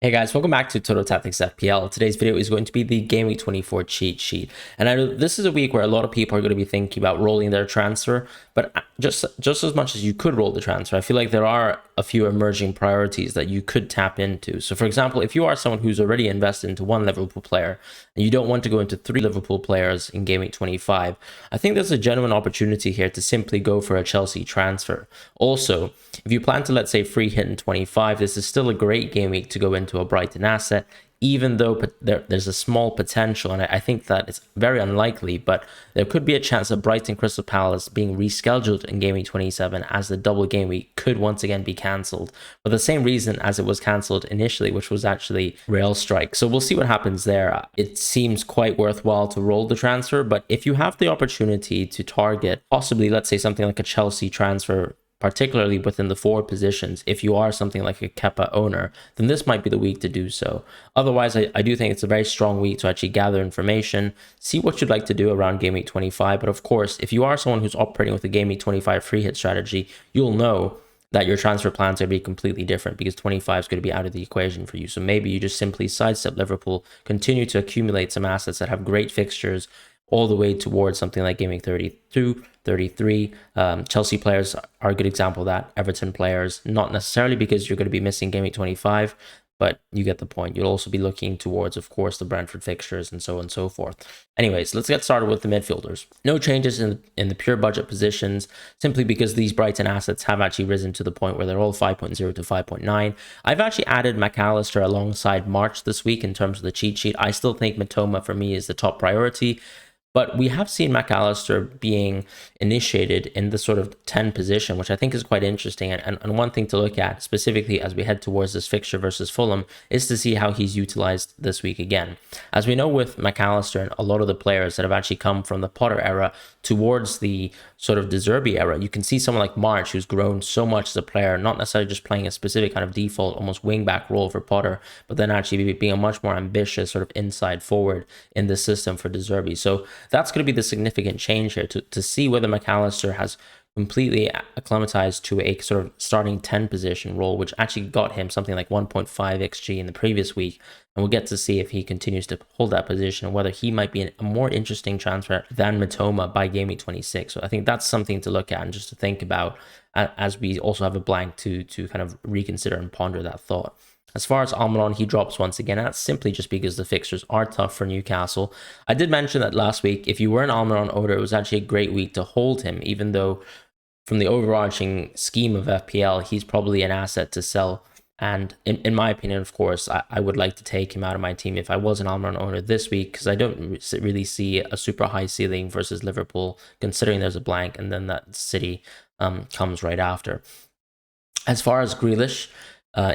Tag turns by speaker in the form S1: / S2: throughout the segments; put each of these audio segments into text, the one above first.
S1: Hey guys, welcome back to Total Tactics FPL. Today's video is going to be the Game Week 24 cheat sheet. And I know this is a week where a lot of people are going to be thinking about rolling their transfer, but just as much as you could roll the transfer, I feel like there are a few emerging priorities that you could tap into. So for example, if you are someone who's already invested into one Liverpool player and you don't want to go into 3 Liverpool players in Game Week 25, I think there's a genuine opportunity here to simply go for a Chelsea transfer. Also, if you plan to, let's say, free hit in 25, this is still a great game week to go into a Brighton asset, even though there's a small potential, and I think that it's very unlikely, but there could be a chance that Brighton Crystal Palace being rescheduled in Game Week 27 as the double game week could once again be cancelled for the same reason as it was cancelled initially, which was actually rail strike. So we'll see what happens there. It seems quite worthwhile to roll the transfer, but if you have the opportunity to target possibly, let's say, something like a Chelsea transfer, particularly within the forward positions, if you are something like a Kepa owner, then this might be the week to do so. Otherwise, I do think it's a very strong week to actually gather information, see what you'd like to do around Game Week 25. But of course, if you are someone who's operating with a Game Week 25 free hit strategy, you'll know that your transfer plans are going to be completely different because 25 is going to be out of the equation for you. So maybe you just simply sidestep Liverpool, continue to accumulate some assets that have great fixtures all the way towards something like Game Week 32, 33. Chelsea players are a good example of that. Everton players, not necessarily because you're going to be missing Game Week 25, but you get the point. You'll also be looking towards, of course, the Brentford fixtures and so on and so forth. Anyways, let's get started with the midfielders. No changes in the pure budget positions, simply because these Brighton assets have actually risen to the point where they're all 5.0 to 5.9. I've actually added McAllister alongside March this week in terms of the cheat sheet. I still think Matoma for me is the top priority. But we have seen McAllister being initiated in the sort of 10 position, which I think is quite interesting. And one thing to look at, specifically as we head towards this fixture versus Fulham, is to see how he's utilized this week again. As we know with McAllister and a lot of the players that have actually come from the Potter era towards the sort of De Zerbi era, you can see someone like March, who's grown so much as a player, not necessarily just playing a specific kind of default, almost wing-back role for Potter, but then actually being a much more ambitious sort of inside forward in the system for De Zerbi. So that's going to be the significant change here, to see whether McAllister has completely acclimatized to a sort of starting 10 position role, which actually got him something like 1.5 XG in the previous week. And we'll get to see if he continues to hold that position, whether he might be a more interesting transfer than Matoma by Game Week 26. So I think that's something to look at and just to think about as we also have a blank to kind of reconsider and ponder that thought. As far as Almiron, he drops once again. That's simply just because the fixtures are tough for Newcastle. I did mention that last week, if you were an Almiron owner, it was actually a great week to hold him, even though from the overarching scheme of FPL, he's probably an asset to sell. And in my opinion, of course, I would like to take him out of my team if I was an Almiron owner this week, because I don't really see a super high ceiling versus Liverpool, considering there's a blank and then that City comes right after. As far as Grealish,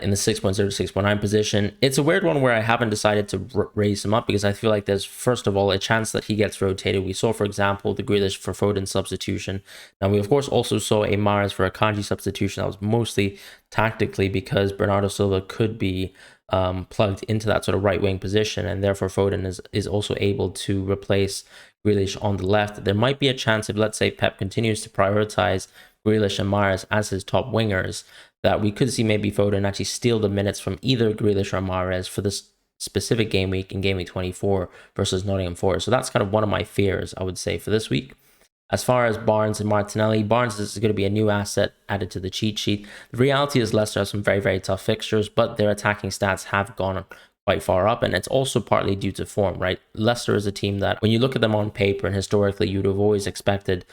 S1: in the 6.0 to 6.9 position, it's a weird one where I haven't decided to raise him up because I feel like there's, first of all, a chance that he gets rotated. We saw, for example, the Grealish for Foden substitution. Now, we, of course, also saw a Mahrez for a Kanji substitution that was mostly tactically because Bernardo Silva could be plugged into that sort of right-wing position, and therefore Foden is also able to replace Grealish on the left. There might be a chance if, let's say, Pep continues to prioritize Grealish and Mahrez as his top wingers, that we could see maybe Foden actually steal the minutes from either Grealish or Mahrez for this specific game week in Game Week 24 versus Nottingham Forest. So that's kind of one of my fears, I would say, for this week. As far as Barnes and Martinelli, Barnes is going to be a new asset added to the cheat sheet. The reality is Leicester have some very, very tough fixtures, but their attacking stats have gone quite far up, and it's also partly due to form, right? Leicester is a team that, when you look at them on paper and historically, you'd have always expected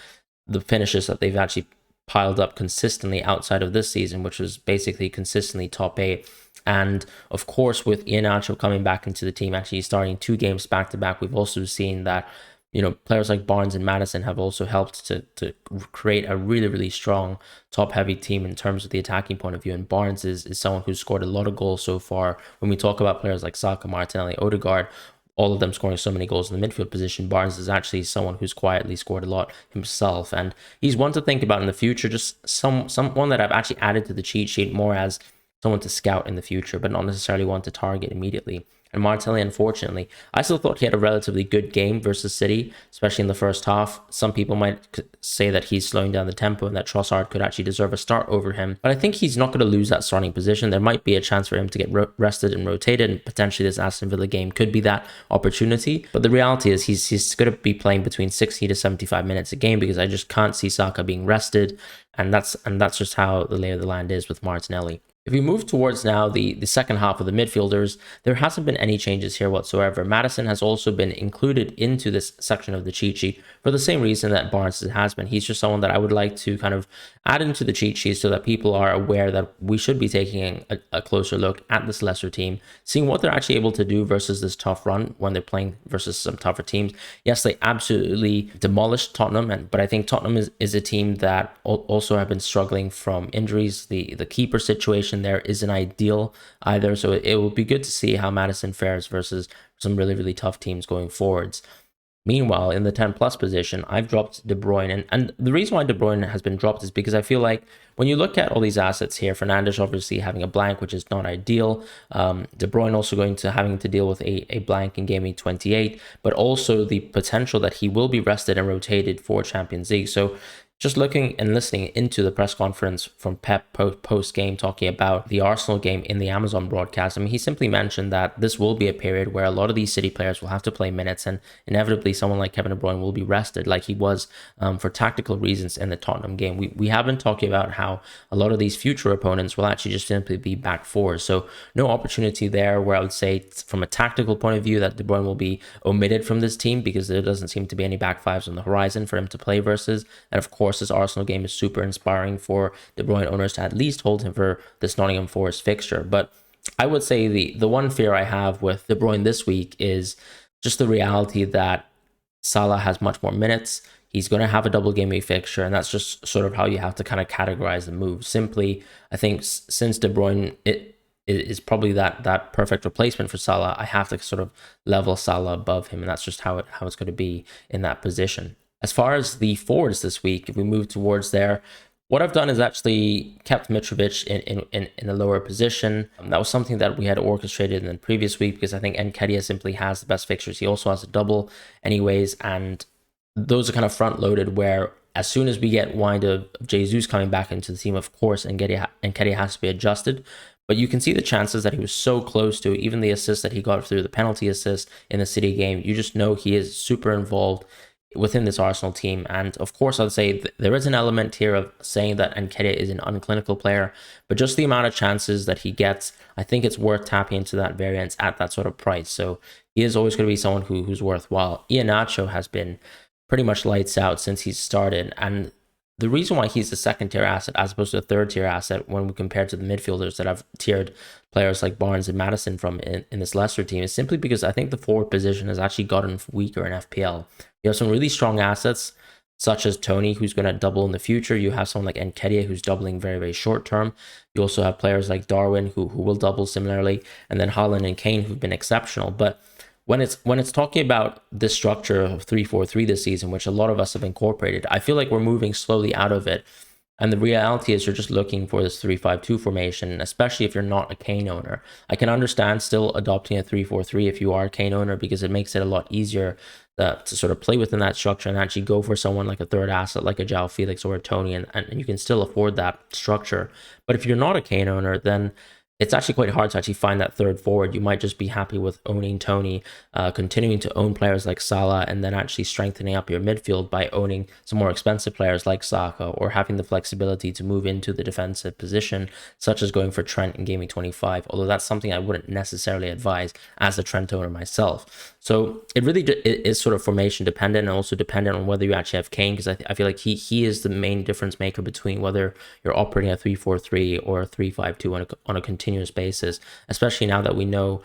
S1: the finishes that they've actually piled up consistently outside of this season, which was basically consistently top 8. And of course, with Iheanacho coming back into the team, actually starting 2 games back to back, we've also seen that, you know, players like Barnes and Maddison have also helped to create a really, really strong top heavy team in terms of the attacking point of view. And Barnes is someone who's scored a lot of goals so far. When we talk about players like Saka, Martinelli, Odegaard, all of them scoring so many goals in the midfield position, Barnes is actually someone who's quietly scored a lot himself. And he's one to think about in the future, just someone that I've actually added to the cheat sheet more as someone to scout in the future, but not necessarily one to target immediately. And Martinelli, unfortunately, I still thought he had a relatively good game versus City, especially in the first half. Some people might say that he's slowing down the tempo and that Trossard could actually deserve a start over him. But I think he's not going to lose that starting position. There might be a chance for him to get rested and rotated, and potentially this Aston Villa game could be that opportunity. But the reality is he's going to be playing between 60 to 75 minutes a game, because I just can't see Saka being rested. And that's just how the lay of the land is with Martinelli. If we move towards now the second half of the midfielders, there hasn't been any changes here whatsoever. Maddison has also been included into this section of the cheat sheet for the same reason that Barnes has been. He's just someone that I would like to kind of add into the cheat sheet so that people are aware that we should be taking a closer look at this lesser team, seeing what they're actually able to do versus this tough run when they're playing versus some tougher teams. Yes, they absolutely demolished Tottenham, but I think Tottenham is a team that also have been struggling from injuries. The keeper situation there isn't ideal either, so it will be good to see how Maddison fares versus some really tough teams going forwards. Meanwhile, in the 10 plus position, I've dropped De Bruyne, and the reason why De Bruyne has been dropped is because I feel like when you look at all these assets here, Fernandes obviously having a blank, which is not ideal. De Bruyne also going to having to deal with a blank in game week 28, but also the potential that he will be rested and rotated for Champions League. So just looking and listening into the press conference from Pep post-game talking about the Arsenal game in the Amazon broadcast, I mean, he simply mentioned that this will be a period where a lot of these City players will have to play minutes, and inevitably someone like Kevin De Bruyne will be rested like he was for tactical reasons in the Tottenham game. We have been talking about how a lot of these future opponents will actually just simply be back fours. So no opportunity there where I would say from a tactical point of view that De Bruyne will be omitted from this team, because there doesn't seem to be any back fives on the horizon for him to play versus. And of course, this Arsenal game is super inspiring for De Bruyne owners to at least hold him for this Nottingham Forest fixture. But I would say the one fear I have with De Bruyne this week is just the reality that Salah has much more minutes. He's going to have a double game week fixture, and that's just sort of how you have to kind of categorize the move. Simply, I think since De Bruyne is probably that perfect replacement for Salah, I have to sort of level Salah above him, and that's just how it's going to be in that position. As far as the forwards this week, if we move towards there, what I've done is actually kept Mitrovic in a lower position. That was something that we had orchestrated in the previous week, because I think Nketiah simply has the best fixtures. He also has a double anyways, and those are kind of front loaded, where as soon as we get wind of Jesus coming back into the team, of course, Nketiah has to be adjusted. But you can see the chances that he was so close to, even the assist that he got through the penalty assist in the City game. You just know he is super involved within this Arsenal team. And of course, I'd say there is an element here of saying that Nketiah is an unclinical player, but just the amount of chances that he gets, I think it's worth tapping into that variance at that sort of price. So he is always going to be someone who's worthwhile. Iheanacho has been pretty much lights out since he started, and the reason why he's a second tier asset as opposed to a third tier asset when we compare to the midfielders that I've tiered players like Barnes and Maddison from in this Leicester team is simply because I think the forward position has actually gotten weaker in FPL. You have some really strong assets such as Tony, who's going to double in the future. You have someone like Nketiah, who's doubling very short term. You also have players like Darwin, who will double similarly, and then Haaland and Kane, who've been exceptional. But when it's talking about this structure of 3-4-3 this season, which a lot of us have incorporated, I feel like we're moving slowly out of it. And the reality is you're just looking for this 3-5-2 formation, especially if you're not a Kane owner. I can understand still adopting a 3-4-3 if you are a Kane owner, because it makes it a lot easier to sort of play within that structure and actually go for someone like a third asset like a João Felix or a Tony, and you can still afford that structure. But if you're not a Kane owner, then it's actually quite hard to actually find that third forward. You might just be happy with owning Tony, continuing to own players like Salah, and then actually strengthening up your midfield by owning some more expensive players like Saka, or having the flexibility to move into the defensive position, such as going for Trent in Game Week 25, although that's something I wouldn't necessarily advise as a Trent owner myself. So it really is sort of formation dependent, and also dependent on whether you actually have Kane, because I feel like he is the main difference maker between whether you're operating a 3-4-3 or a 3-5-2 on a continuous basis, especially now that we know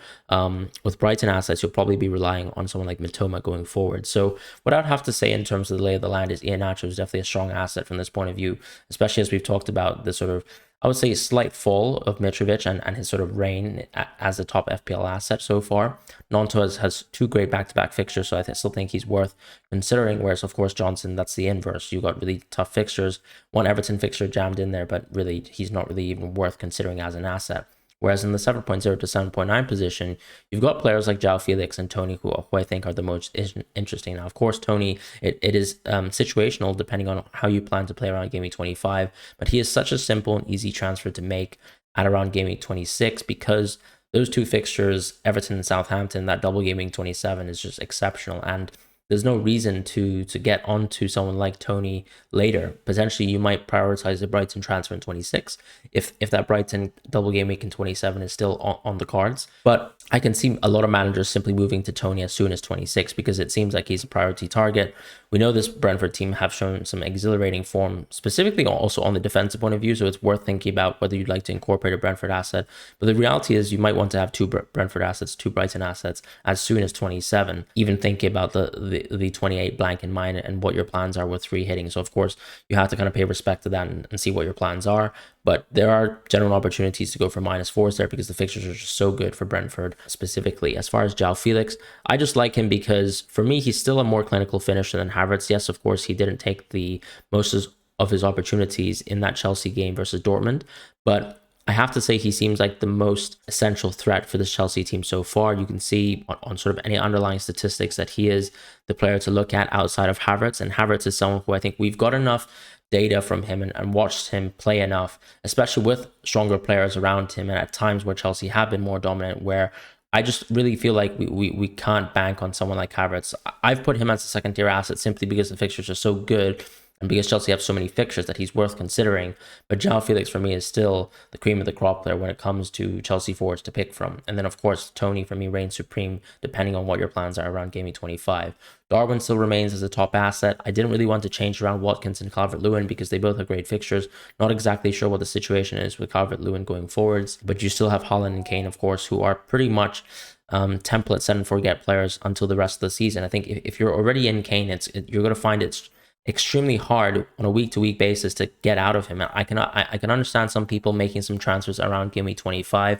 S1: with Brighton assets, you'll probably be relying on someone like Mitoma going forward. So what I'd have to say in terms of the lay of the land is Iheanacho is definitely a strong asset from this point of view, especially as we've talked about the sort of, I would say, a slight fall of Mitrovic and his sort of reign as the top FPL asset so far. Gnonto has two great back-to-back fixtures, so I still think he's worth considering, whereas, of course, Johnson, that's the inverse. You got really tough fixtures, one Everton fixture jammed in there, but really, he's not really even worth considering as an asset. Whereas in the 7.0 to 7.9 position, you've got players like João Felix and Tony, who I think are the most interesting. Now, of course, Tony, it is situational depending on how you plan to play around game week 25, but he is such a simple and easy transfer to make at around game week 26 because those two fixtures, Everton and Southampton, that double game week 27 is just exceptional. And there's no reason to get onto someone like Tony later. Potentially, you might prioritize the Brighton transfer in 26 if that Brighton double game week in 27 is still on the cards. But I can see a lot of managers simply moving to Tony as soon as 26 because it seems like he's a priority target. We know this Brentford team have shown some exhilarating form, specifically also on the defensive point of view, so it's worth thinking about whether you'd like to incorporate a Brentford asset. But the reality is you might want to have two Brentford assets, two Brighton assets as soon as 27, even thinking about the 28 blank in mind and what your plans are with 3 hitting. So of course, you have to kind of pay respect to that and see what your plans are. But there are general opportunities to go for -4s there because the fixtures are just so good for Brentford specifically. As far as João Felix, I just like him because for me, he's still a more clinical finisher than Havertz. Yes, of course, he didn't take the most of his opportunities in that Chelsea game versus Dortmund, but I have to say he seems like the most essential threat for this Chelsea team so far. You can see on sort of any underlying statistics that he is the player to look at outside of Havertz, and Havertz is someone who I think we've got enough data from him and watched him play enough, especially with stronger players around him and at times where Chelsea have been more dominant, where I just really feel like we can't bank on someone like Havertz. I've put him as a second tier asset simply because the fixtures are so good and because Chelsea have so many fixtures that he's worth considering. But João Felix for me is still the cream of the crop player when it comes to Chelsea forwards to pick from. And then of course Tony for me reigns supreme depending on what your plans are around game week 25. Darwin still remains as a top asset. I didn't really want to change around Watkins and Calvert-Lewin because they both have great fixtures. Not exactly sure what the situation is with Calvert-Lewin going forwards, but you still have Haaland and Kane, of course, who are pretty much template set and forget players until the rest of the season. I think if you're already in Kane, you're going to find it's extremely hard on a week-to-week basis to get out of him. I can understand some people making some transfers around game week 25,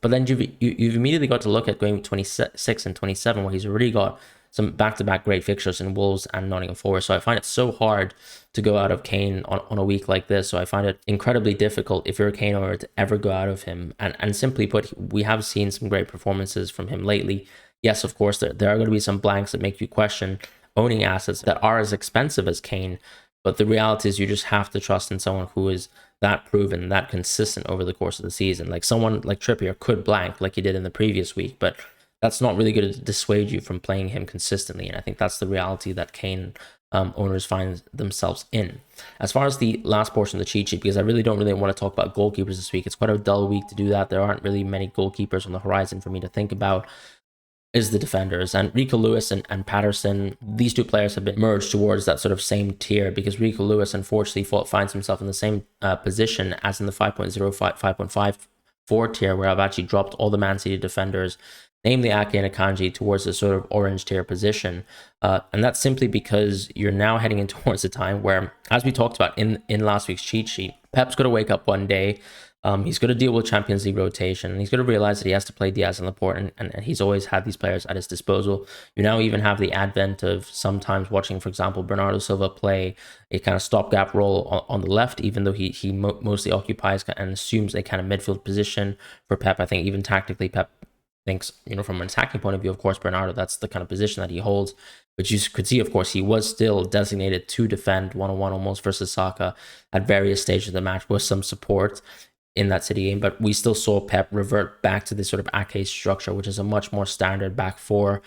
S1: but then you've immediately got to look at game week 26 and 27 where he's already got some back-to-back great fixtures in Wolves and Nottingham Forest. So I find it so hard to go out of Kane on a week like this. So I find it incredibly difficult if you're a Kane owner to ever go out of him. And simply put, we have seen some great performances from him lately. Yes, of course, there are going to be some blanks that make you question owning assets that are as expensive as Kane. But the reality is you just have to trust in someone who is that proven, that consistent over the course of the season. Like someone like Trippier could blank like he did in the previous week, but that's not really going to dissuade you from playing him consistently. And I think that's the reality that Kane owners find themselves in. As far as the last portion of the cheat sheet, because I really don't want to talk about goalkeepers this week. It's quite a dull week to do that. There aren't really many goalkeepers on the horizon for me to think about. Is the defenders, and Rico Lewis and Patterson. These two players have been merged towards that sort of same tier because Rico Lewis unfortunately finds himself in the same position as in the 5.0 5.54 tier, where I've actually dropped all the Man City defenders, namely Ake and Akanji, towards the sort of orange tier position. And that's simply because you're now heading in towards a time where, as we talked about in last week's cheat sheet, Pep's going to wake up one day. He's going to deal with Champions League rotation, and he's going to realize that he has to play Diaz and Laporte, and he's always had these players at his disposal. You now even have the advent of sometimes watching, for example, Bernardo Silva play a kind of stopgap role on the left, even though he mostly occupies and assumes a kind of midfield position for Pep. I think even tactically, Pep thinks, from an attacking point of view, of course, Bernardo, that's the kind of position that he holds. But you could see, of course, he was still designated to defend one-on-one almost versus Saka at various stages of the match with some support in that City game, but we still saw Pep revert back to this sort of Ake structure, which is a much more standard back four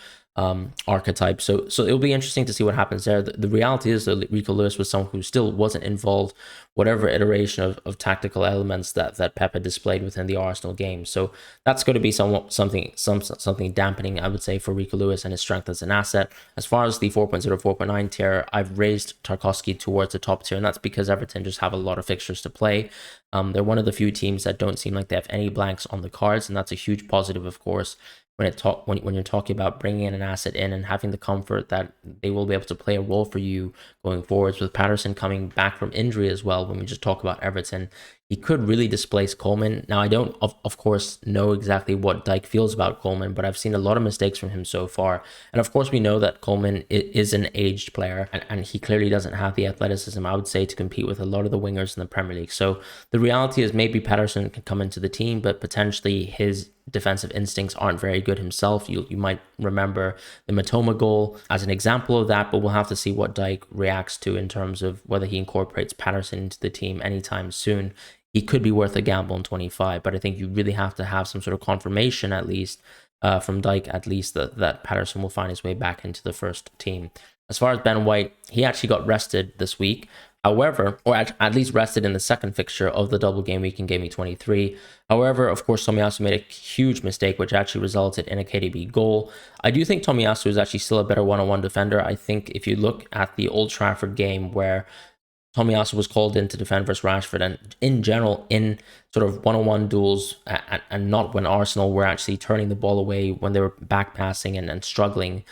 S1: archetype. So it'll be interesting to see what happens there. The reality is that Rico Lewis was someone who still wasn't involved, whatever iteration of tactical elements that Pep had displayed within the Arsenal game. So that's going to be something dampening, I would say, for Rico Lewis and his strength as an asset. As far as the 4.0, 4.9 tier, I've raised Tarkowski towards the top tier, and that's because Everton just have a lot of fixtures to play. They're one of the few teams that don't seem like they have any blanks on the cards, and that's a huge positive, of course, when you're talking about bringing in an asset in and having the comfort that they will be able to play a role for you going forwards. With Patterson coming back from injury as well, when we just talk about Everton, he could really displace Coleman. Now, I don't, of course, know exactly what Dyke feels about Coleman, but I've seen a lot of mistakes from him so far. And of course, we know that Coleman is an aged player, and he clearly doesn't have the athleticism, I would say, to compete with a lot of the wingers in the Premier League. So the reality is maybe Patterson can come into the team, but potentially his defensive instincts aren't very good himself. You might remember the Matoma goal as an example of that, but we'll have to see what Dyke reacts to in terms of whether he incorporates Patterson into the team anytime soon. He could be worth a gamble in 25, but I think you really have to have some sort of confirmation, at least from Dyke, at least that Patterson will find his way back into the first team. As far as Ben White, he actually got rested this week. However, or at least rested in the second fixture of the double game week in Game Week 23. However, of course, Tomiyasu made a huge mistake, which actually resulted in a KDB goal. I do think Tomiyasu is actually still a better one-on-one defender. I think if you look at the Old Trafford game where Tomiyasu was called in to defend versus Rashford, and in general, in sort of one-on-one duels, and not when Arsenal were actually turning the ball away when they were back passing and struggling,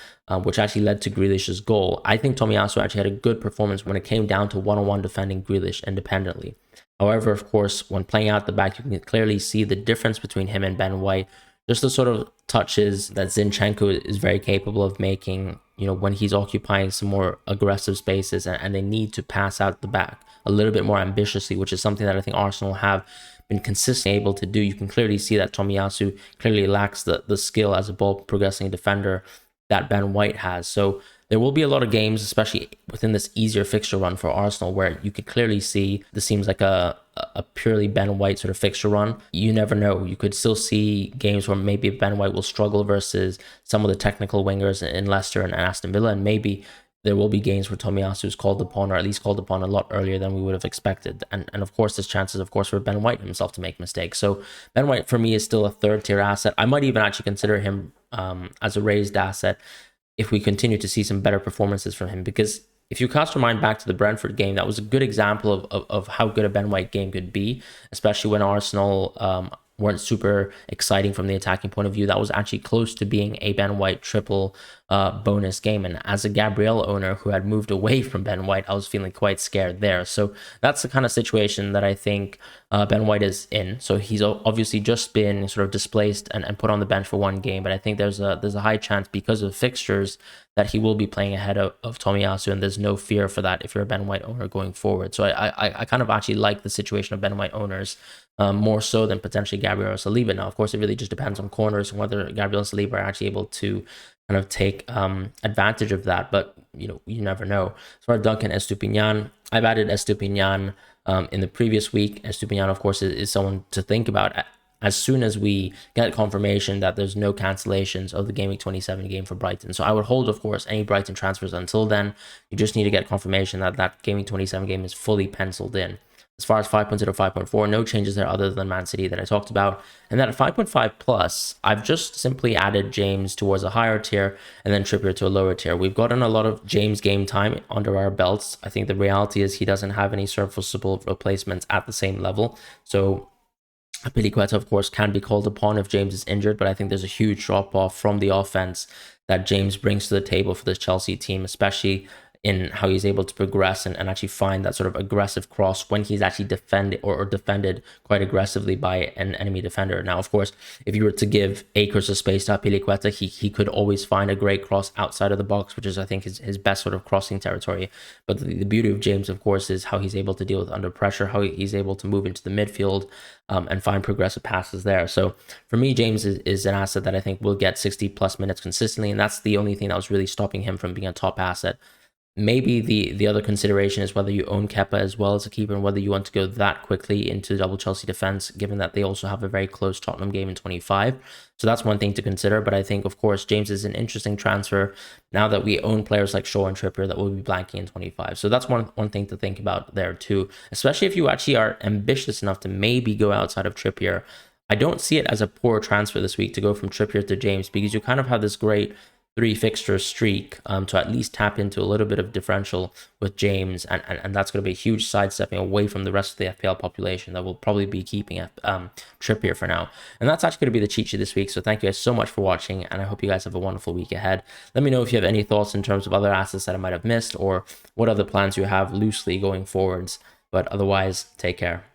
S1: which actually led to Grealish's goal. I think Tomiyasu actually had a good performance when it came down to one-on-one defending Grealish independently. However, of course, when playing out the back, you can clearly see the difference between him and Ben White. Just the sort of touches that Zinchenko is very capable of making, when he's occupying some more aggressive spaces and they need to pass out the back a little bit more ambitiously, which is something that I think Arsenal have been consistently able to do. You can clearly see that Tomiyasu clearly lacks the skill as a ball progressing defender that Ben White has. So there will be a lot of games, especially within this easier fixture run for Arsenal, where you could clearly see this seems like a purely Ben White sort of fixture run. You never know. You could still see games where maybe Ben White will struggle versus some of the technical wingers in Leicester and Aston Villa, and maybe there will be games where Tomiyasu is called upon, or at least called upon a lot earlier than we would have expected. And of course, there's chances, of course, for Ben White himself to make mistakes. So Ben White, for me, is still a third-tier asset. I might even actually consider him as a raised asset if we continue to see some better performances from him, because if you cast your mind back to the Brentford game, that was a good example of how good a Ben White game could be, especially when Arsenal weren't super exciting from the attacking point of view. That was actually close to being a Ben White triple bonus game. And as a Gabriel owner who had moved away from Ben White, I was feeling quite scared there. So that's the kind of situation that I think Ben White is in. So he's obviously just been sort of displaced and put on the bench for one game. But I think there's a high chance because of fixtures that he will be playing ahead of Tomiyasu, and there's no fear for that if you're a Ben White owner going forward. So I kind of actually like the situation of Ben White owners more so than potentially Gabriel Saliba. Now, of course, it really just depends on corners and whether Gabriel and Saliba are actually able to kind of take advantage of that. But, you never know. As far as Duncan Estupinian, I've added Estupinian in the previous week. Estupinian, of course, is someone to think about as soon as we get confirmation that there's no cancellations of the Game Week 27 game for Brighton. So I would hold, of course, any Brighton transfers until then. You just need to get confirmation that that Game Week 27 game is fully penciled in. As far as 5.0, 5.4, no changes there other than Man City that I talked about. And then at 5.5 plus, I've just simply added James towards a higher tier and then Trippier to a lower tier. We've gotten a lot of James game time under our belts. I think the reality is he doesn't have any serviceable replacements at the same level. So Azpilicueta, of course, can be called upon if James is injured, but I think there's a huge drop-off from the offense that James brings to the table for this Chelsea team, especially in how he's able to progress and actually find that sort of aggressive cross when he's actually defended or defended quite aggressively by an enemy defender. Now, of course, if you were to give acres of space to Azpilicueta, he could always find a great cross outside of the box, which is, I think, his best sort of crossing territory. But the beauty of James, of course, is how he's able to deal with under pressure, how he's able to move into the midfield and find progressive passes there. So for me, James is an asset that I think will get 60 plus minutes consistently, and that's the only thing that was really stopping him from being a top asset. Maybe the other consideration is whether you own Kepa as well as a keeper and whether you want to go that quickly into double Chelsea defense, given that they also have a very close Tottenham game in 25. So that's one thing to consider. But I think, of course, James is an interesting transfer now that we own players like Shaw and Trippier that will be blanking in 25. So that's one thing to think about there too, especially if you actually are ambitious enough to maybe go outside of Trippier. I don't see it as a poor transfer this week to go from Trippier to James, because you kind of have this great 3 fixture streak to at least tap into a little bit of differential with James, and that's going to be a huge sidestepping away from the rest of the FPL population that will probably be keeping Trippier for now. And that's actually going to be the cheat sheet this week. So thank you guys so much for watching, and I hope you guys have a wonderful week ahead. Let me know if you have any thoughts in terms of other assets that I might have missed, or what other plans you have loosely going forwards. But otherwise, take care.